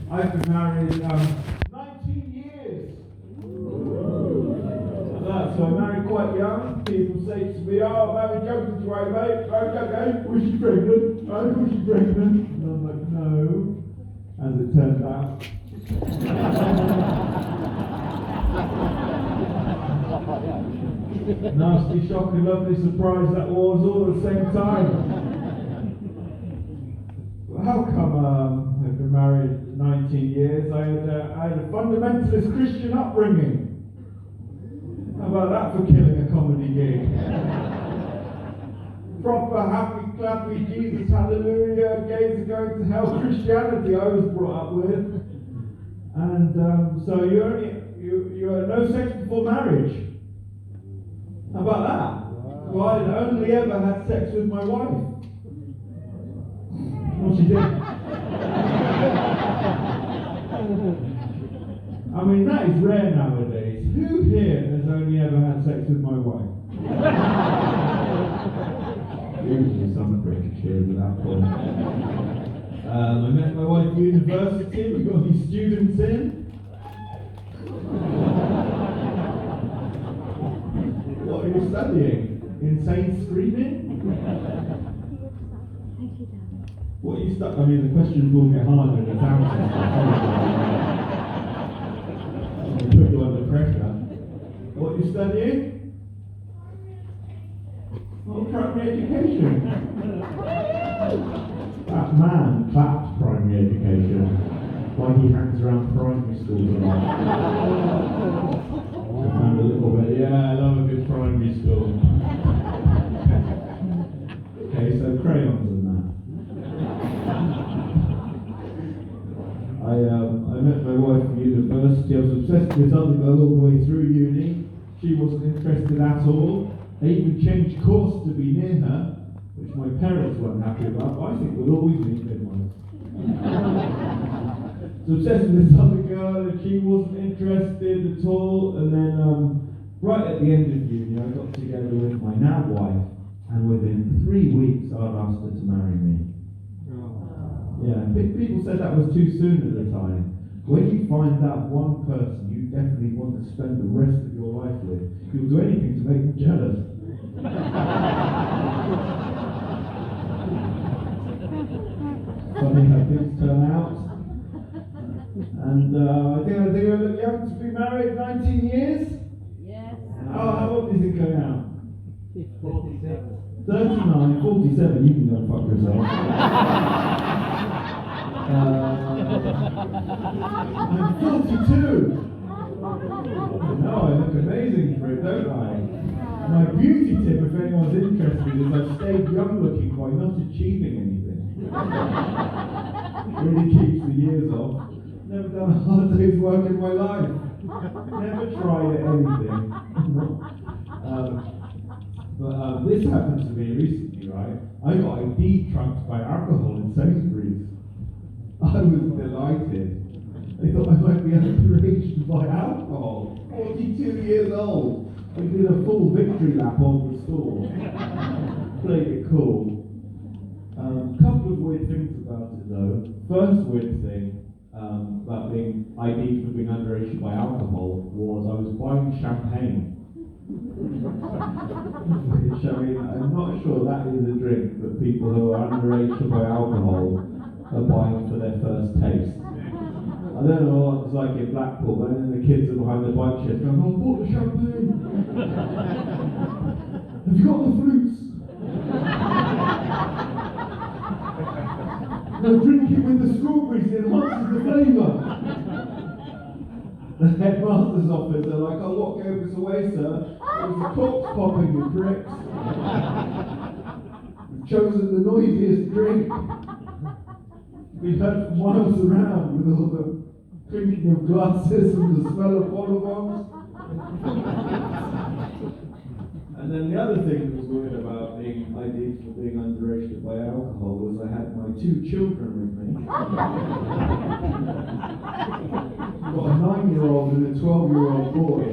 I've been married 19 years. So I married quite young. People say to me, "Oh, married young this way, mate. Okay, was she pregnant? Oh, was she pregnant?" And I'm like, "No," as it turned out. Nasty, shocking, lovely surprise that was all at the same time. Well, how come I've been married 19 years? I had a fundamentalist Christian upbringing. How about that for killing a comedy gig? Proper happy, clappy, Jesus, hallelujah, gays are going to hell Christianity I was brought up with. And so you had no sex before marriage. How about that? Well, I'd only ever had sex with my wife. Well, she did. I mean, that is rare nowadays. Who here has only ever had sex with my wife? Usually some pretty cheers at that point. I met my wife at university. We got these students in. What are you studying? Insane screaming? What are you studying? I mean, the questions will get harder than it's answers. Put you under pressure. What are you studying? Oh, primary education. That man clapped primary education. Like he hangs around primary schools a lot. I found a little bit, yeah, I love a good primary school. Okay, so crayons and that. I met my wife at university. I was obsessed with this other girl all the way through uni. She wasn't interested at all. They even changed course to be near her, which my parents weren't happy about, but I think we'll always need midwives. So obsessed with this other girl, and she wasn't interested at all. And then right at the end of uni, I got together with my now wife, and within 3 weeks I'd asked her to marry me. Yeah, people said that was too soon at the time. When you find that one person you definitely want to spend the rest of your life with, you'll do anything to make them jealous. Funny how things turn out. And I think I look young to be married 19 years. Yes. How old is it going out? 47. 39, 47, you can go and fuck yourself. I'm 42. No, I look amazing for it, don't I? My beauty tip, if anyone's interested, is I've stayed young looking by not achieving anything. Really keeps the years off. Never done a hard day's work in my life. Never tried anything. But this happened to me recently, right? I got ID trucked by alcohol in Sainsbury's. I was delighted. They thought I might be underage by alcohol. 42 years old. We did a full victory lap of the store. Played it cool. Couple of weird things about it though. First weird thing about being ID'd for being underage by alcohol was I was buying champagne. Which, I mean, I'm not sure that is a drink that people who are underage by alcohol are buying for their first taste. I don't know what it's like in Blackpool, but then the kids are behind the bike sheds going, "Oh, bought the champagne! Have you got the flutes? No, drink it with the strawberries, it enhances the flavour." The headmaster's office, they're like, "Oh, what gave us away, sir? It was the corks popping, you pricks. You've chosen the noisiest drink." We heard from miles around with all the clinking of glasses and the smell of bonbons. And then the other thing that was weird about being ID'd for being underage by alcohol was I had my 2 children with me. Got a 9-year-old and a 12-year-old boy.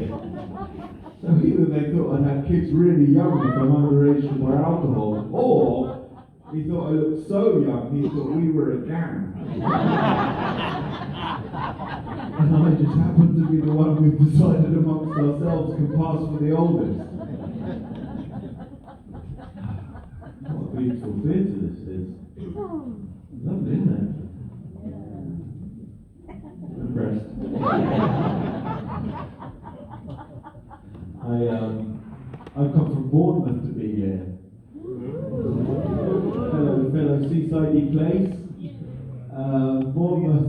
So either they thought I had kids really young if I'm underage by alcohol, or he thought I looked so young he thought we were a gang. And I just happen to be the one we've decided amongst ourselves can pass for the oldest. What a beautiful theatre this is. Lovely, isn't it? Impressed. I've come from Bournemouth to be here. Fellow seasidey place. Bournemouth,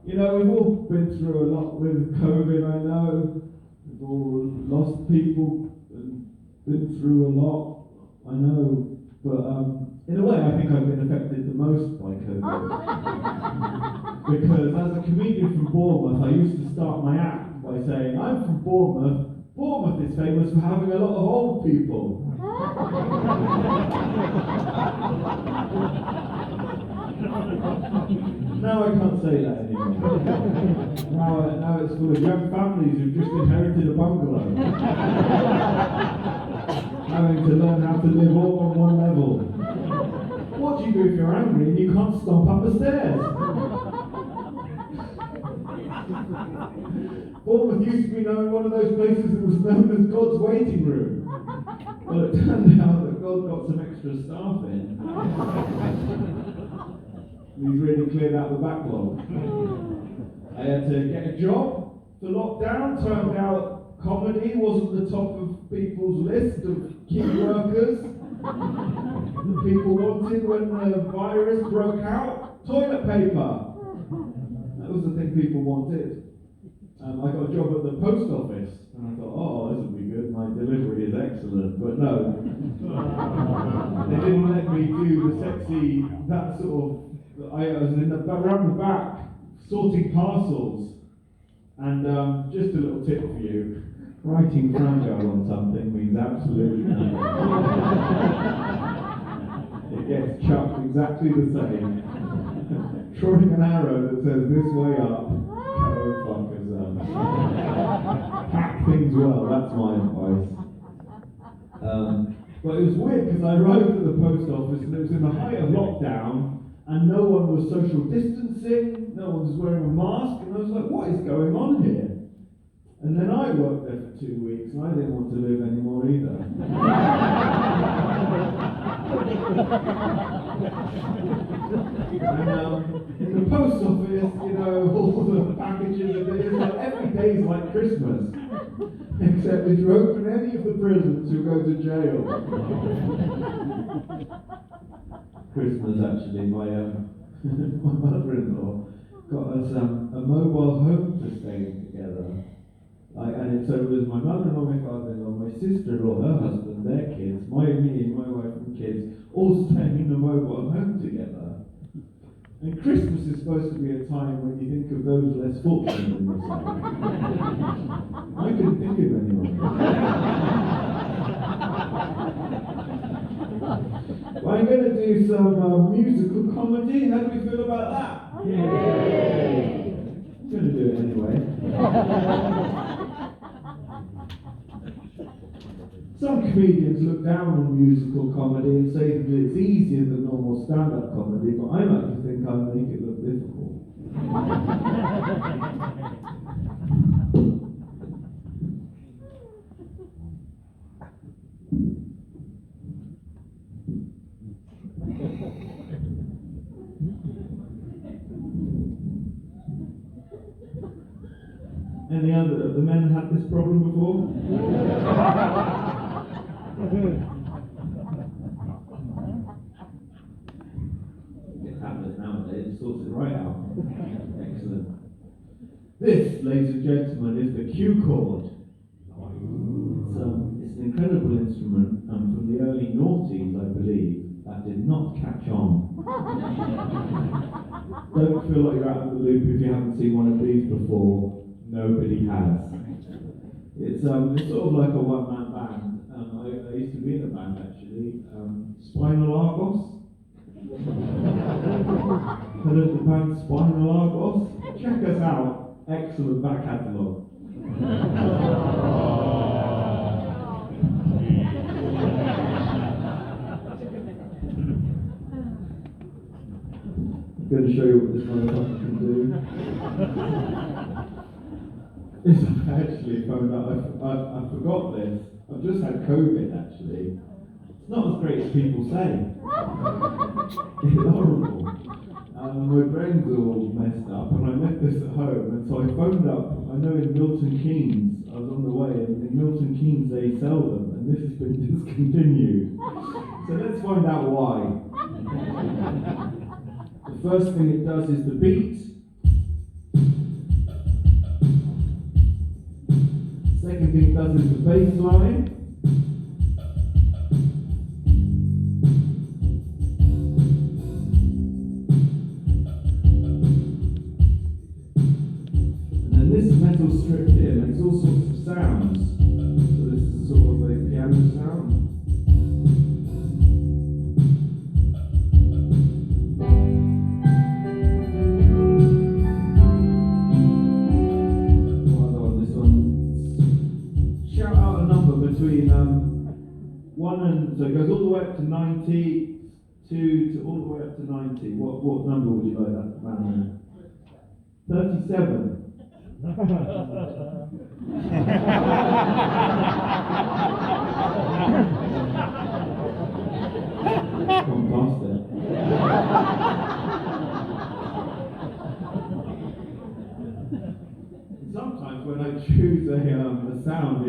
we've all been through a lot with COVID, I know. We've all lost people and been through a lot, I know. But in a way, I think I've been affected the most by COVID. Because as a comedian from Bournemouth, I used to start my act by saying, I'm from Bournemouth. Bournemouth is famous for having a lot of old people. Now I can't say that anymore. Now it's full of young families who've just inherited a bungalow. Having to learn how to live all on one level. What do you do if you're angry and you can't stomp up the stairs? Bournemouth used to be one of those places that was known as God's waiting room. Well, it turned out that God got some extra staff in. He's really cleared out the backlog. I had to get a job for lockdown. Turned out comedy wasn't the top of people's list of key workers. People wanted when the virus broke out. Toilet paper. That was the thing people wanted. I got a job at the post office, and I thought, oh, this will be good, my delivery is excellent, but no. They didn't let me do the sexy, that sort of, I was around the back, sorting parcels, and just a little tip for you, writing frango on something means absolutely nothing. It gets chucked exactly the same. Drawing an arrow that says this way up, pack things well, that's my advice. But it was weird because I arrived at the post office and it was in the height of lockdown and no one was social distancing, no one was wearing a mask, and I was like, what is going on here? And then I worked there for 2 weeks and I didn't want to live anymore either. And in the post office, all the packages, it's like every day is like Christmas. Except if you open any of the presents, you'll go to jail. Christmas, actually, my mother-in-law got us a mobile home to stay in together. So it was my mother-in-law, my father-in-law, my sister-in-law, her husband, their kids, me and my wife and kids, all staying in the mobile home together. And Christmas is supposed to be a time when you think of those less fortunate in yourself. I couldn't think of anyone. Well, I'm going to do some musical comedy. How do we feel about that? Yay! I'm going to do it anyway. Some comedians look down on musical comedy and say that it's easier than normal stand-up comedy, but I like to think I make it look difficult. Any other of the men had this problem before? It happens nowadays, it sorts it right out. Excellent. This, ladies and gentlemen, is the Q chord. It's an incredible instrument, and from the early noughties, I believe, that did not catch on. Don't feel like you're out of the loop if you haven't seen one of these before. Nobody has. It's sort of like a one-man band. I used to be in a band actually. Spinal Argos. Heard of the band Spinal Argos? Check us out. Excellent back catalogue. I'm going to show you what this motherfucker can do. is I actually found out, I forgot this. I've just had COVID actually. It's not as great as people say. It's horrible. My brain's all messed up, and I left this at home, and so I phoned up. I know in Milton Keynes, I was on the way, and in Milton Keynes they sell them, and this has been discontinued. So let's find out why. The first thing it does is the beat. Second thing it does is the bass line. This metal strip here makes all sorts of sounds. So this is sort of a piano sound. This one. Shout out a number between 1 and so it goes all the way up to 90, to all the way up to 90. What number would you like that man? 37. Gone past it. Sometimes when I choose a sound,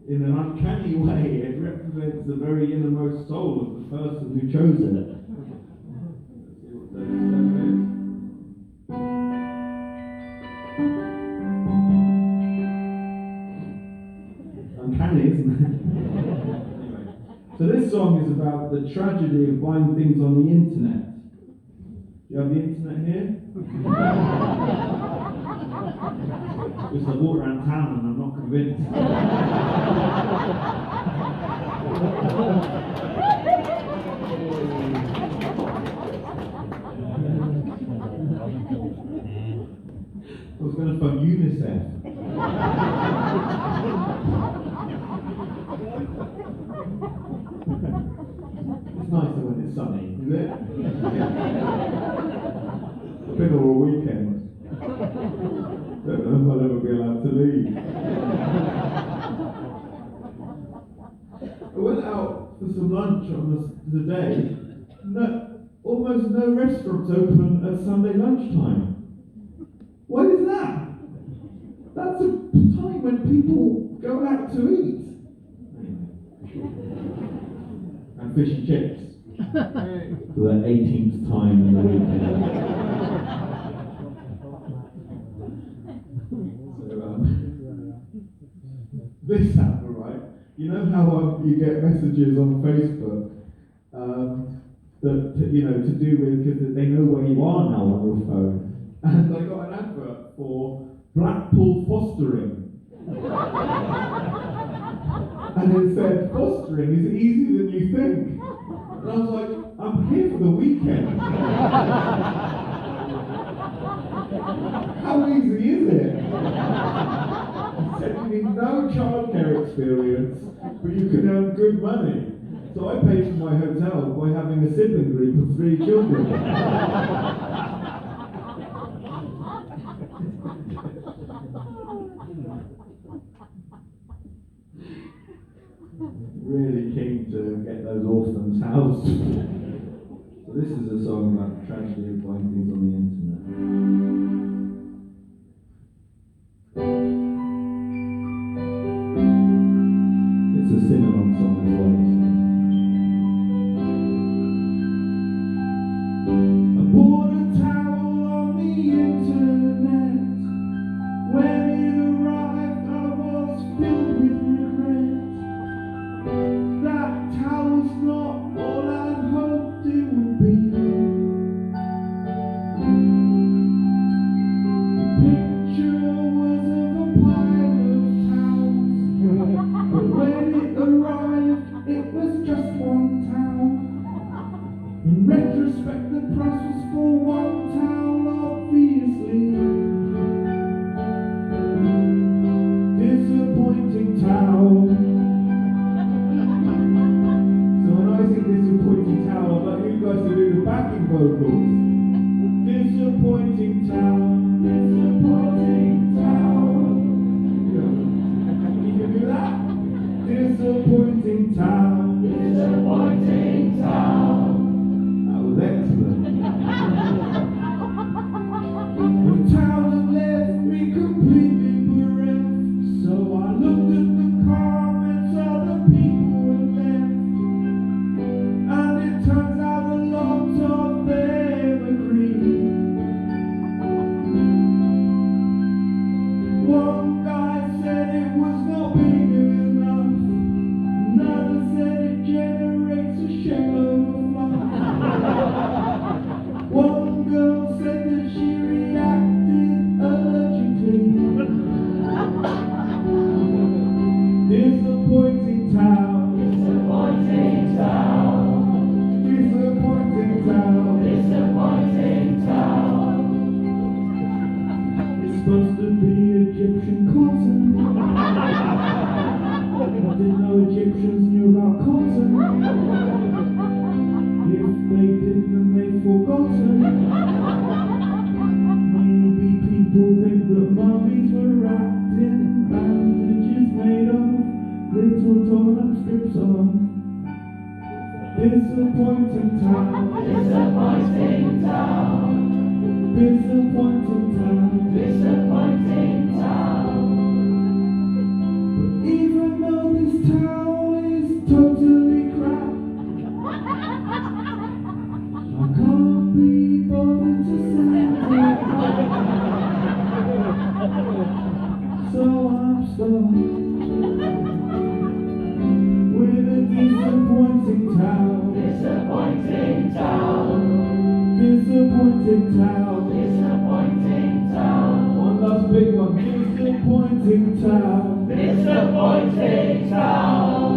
in an uncanny way, it represents the very innermost soul of the person who chose it. Let's see what 37 is. Uncanny, isn't it? Anyway, so this song is about the tragedy of buying things on the internet. Do you have the internet here? Because I've walked around town and I'm not convinced. I was going to phone UNICEF. It's nicer when it's sunny, is it? I've been all weekend. Don't know if I'll ever be allowed to leave. I went out for some lunch on the day. Almost no restaurants open at Sunday lunchtime. Why is that? That's a time when people go out to eat. And fish and chips. For the 18th time in the weekend. This happened, right? You know how you get messages on Facebook that to do with, because they know where you are now on your phone. And I got an advert for Blackpool fostering. And it said, fostering is easier than you think. And I was like, I'm here for the weekend. How easy is it? It said you need no childcare experience, but you can earn good money. So I paid for my hotel by having a sibling group of 3 children. Really keen to get those orphans housed. So this is a song about the tragedy of buying things on the internet. It's a sing-along song as well. I bought a towel on the internet. When it arrived, I was filled with regret. That towel's not all I'd hoped it would be. The picture was of a pile of towels, but when it arrived, it was just one towel. In retrospect, the price was for one towel, obviously. disappointing town. Disappointing town. That was excellent. The town had left me completely bereft, so I looked at the comments other people had left, and it turns out a lot of them agree. One guy said it was not big enough, another said it generates a shitload of fluff. One girl said that she reacted allergically. Disappointing town. Disappointing town. Disappointing town. Disappointing town. It's supposed to be Egyptian cotton. I didn't know Egyptians knew about cotton. If they did, then they've forgotten. Maybe people think that mummies were wrapped in bandages made of little torn up strips of disappointing town. Disappointing town. Disappointing town. Disappointing town. But even though this town is totally crap, I can't be bothered to send it. So I'm stuck with a disappointing town. Disappointing town. Disappointing town. Disappointing town. One last big one. Disappointing town. Disappointing town.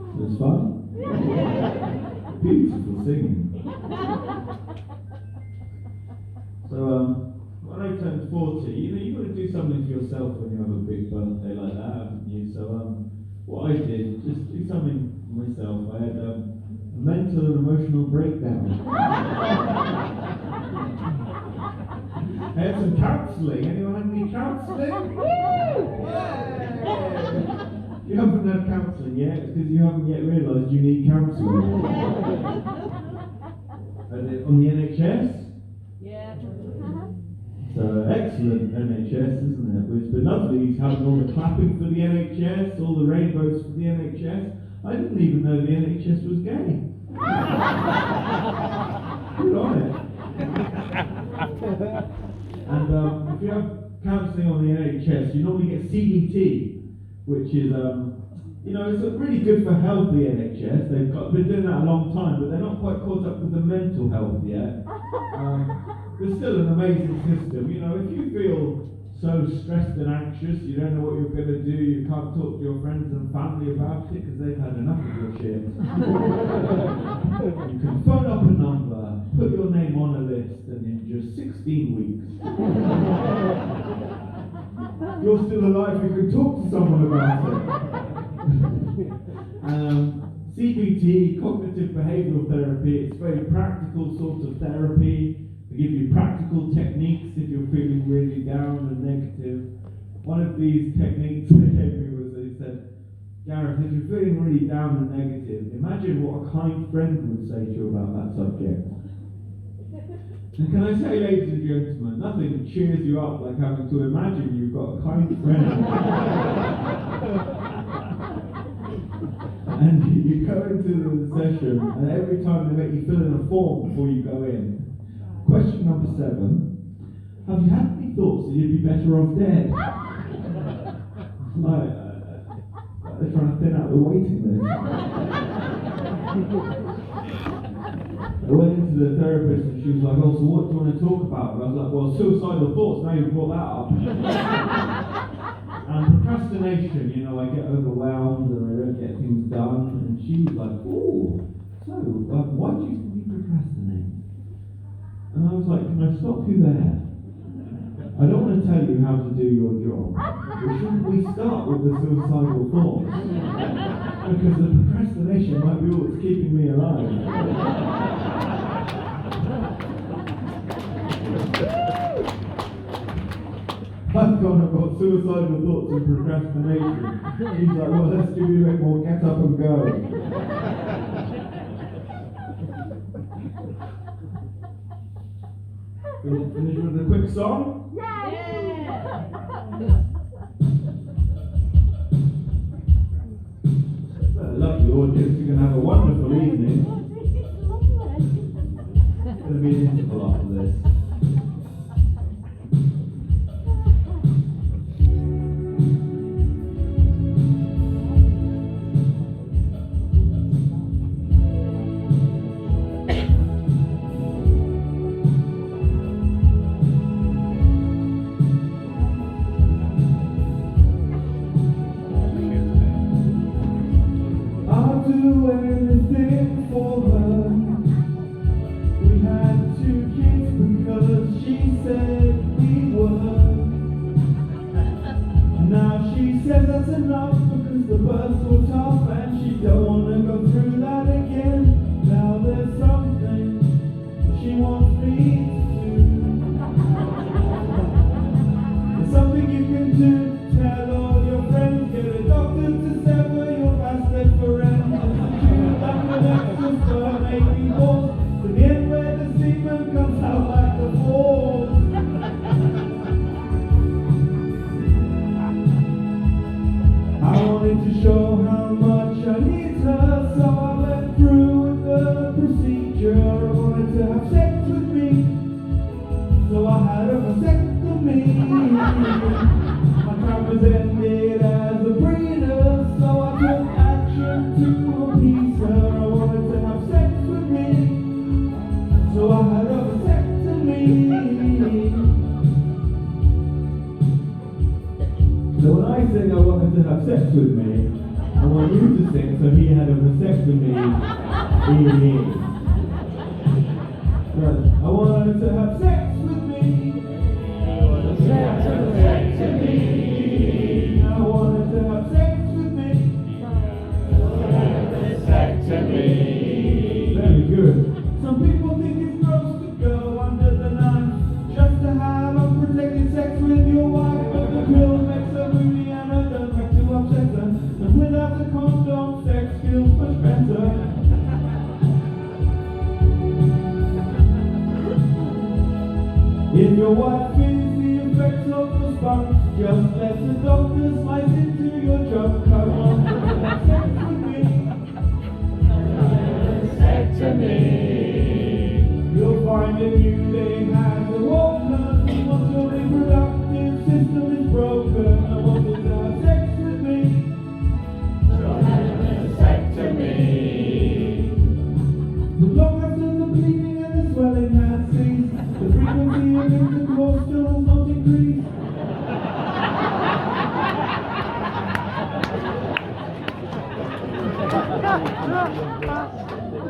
It was fun. Beautiful singing. So, when I turned 40, you've got to do something for yourself when you have a big birthday like that, haven't you? So, what I did, just do something for myself. I had a mental and emotional breakdown. I had some counselling. Anyone had any counselling? You haven't had counselling yet, it's because you haven't yet realised you need counselling. On the NHS? Yeah. So excellent NHS, isn't it? It's been lovely having all the clapping for the NHS, all the rainbows for the NHS. I didn't even know the NHS was gay. Good on it. And if you have counselling on the NHS, you normally get CBT, which is, it's really good for health, the NHS. They've been doing that a long time, but they're not quite caught up with the mental health yet. There's still an amazing system. If you feel so stressed and anxious, you don't know what you're going to do, you can't talk to your friends and family about it because they've had enough of your shit. You can phone up a number, put your name on a list, and in just 16 weeks, you're still alive, you can talk to someone about it. CBT, cognitive behavioural therapy, it's very practical sort of therapy. They give you practical techniques if you're feeling really down and negative. One of these techniques they gave me was they said, Gareth, if you're feeling really down and negative, imagine what a kind friend would say to you about that subject. And can I say, ladies and gentlemen, nothing cheers you up like having to imagine you've got a kind friend. And you go into the session, and every time they make you fill in a form before you go in. Question number 7, have you had any thoughts that you'd be better off dead? They're trying to thin out the waiting list. I went into the therapist and she was like, oh, so what do you want to talk about? And I was like, well, suicidal thoughts, now you've brought that up. And procrastination, I get overwhelmed and I don't get things done. And she was like, oh, so why do you think you procrastinate? And I was like, can I stop you there? I don't want to tell you how to do your job, but shouldn't we start with the suicidal thoughts? Because the procrastination might be what's keeping me alive. I've got suicidal thoughts and procrastination. He's like, well, let's give you a bit more, get up and go. Finish with a quick song? Lucky audience, you're going to have a wonderful evening. It's going to be an interval after this. I'll do anything for her. We had 2 kids because she said we were. Now she says that's enough because the births were tough and she don't want to go through that again. Now there's something she wants me to do. There's something you can do. Tell all your friends, get a doctor to sever your fast leg for ends. Like an extra sperm making balls to the end where the semen comes out like the falls. I wanted to show how much I need her, so I went through with the procedure. I wanted to have sex with me, so I had a vasectomy. My time was ended as a breeder, so I took action to appease her. I wanted to have sex with me, so I had a vasectomy. So when I sing I wanted to have sex with me, I want you to sing so he had a vasectomy. Right. I wanted to have sex with me. I wanted to have sex with me. Very good. Some people think it's gross to go under the knife just to have unprotected sex with your wife, but the pill makes her moody and her don't like to upset her. And without the condom, sex feels much better. If your wife feels the effects of the spunk, just let the doctor slice into your junk. Come on, have sex with me. You'll find a new day has awoken. Once your reproductive system is broken, I want you to have sex with me. The long after the bleeding and the swelling has ceased, the frequency of intercourse still has not increased.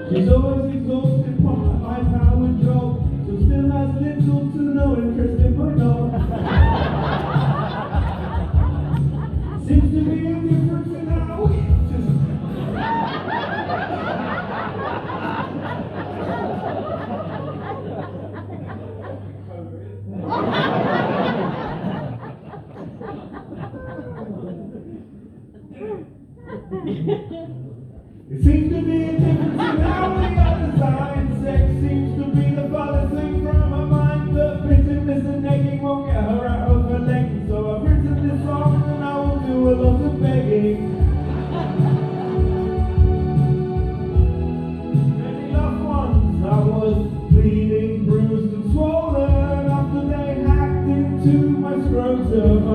She's always exhausted from a high-powered job, so still has little to no interest in my dog. Seems to be a difference in how we just... It seems to be a difference in how we are designed. Sex seems to be the farthest thing from her mind. The bitterness and nagging won't get her out of her leggings. So I've written this song and I will do a lot of begging. Many loved ones I was bleeding, bruised and swollen after they hacked into my scrotum. I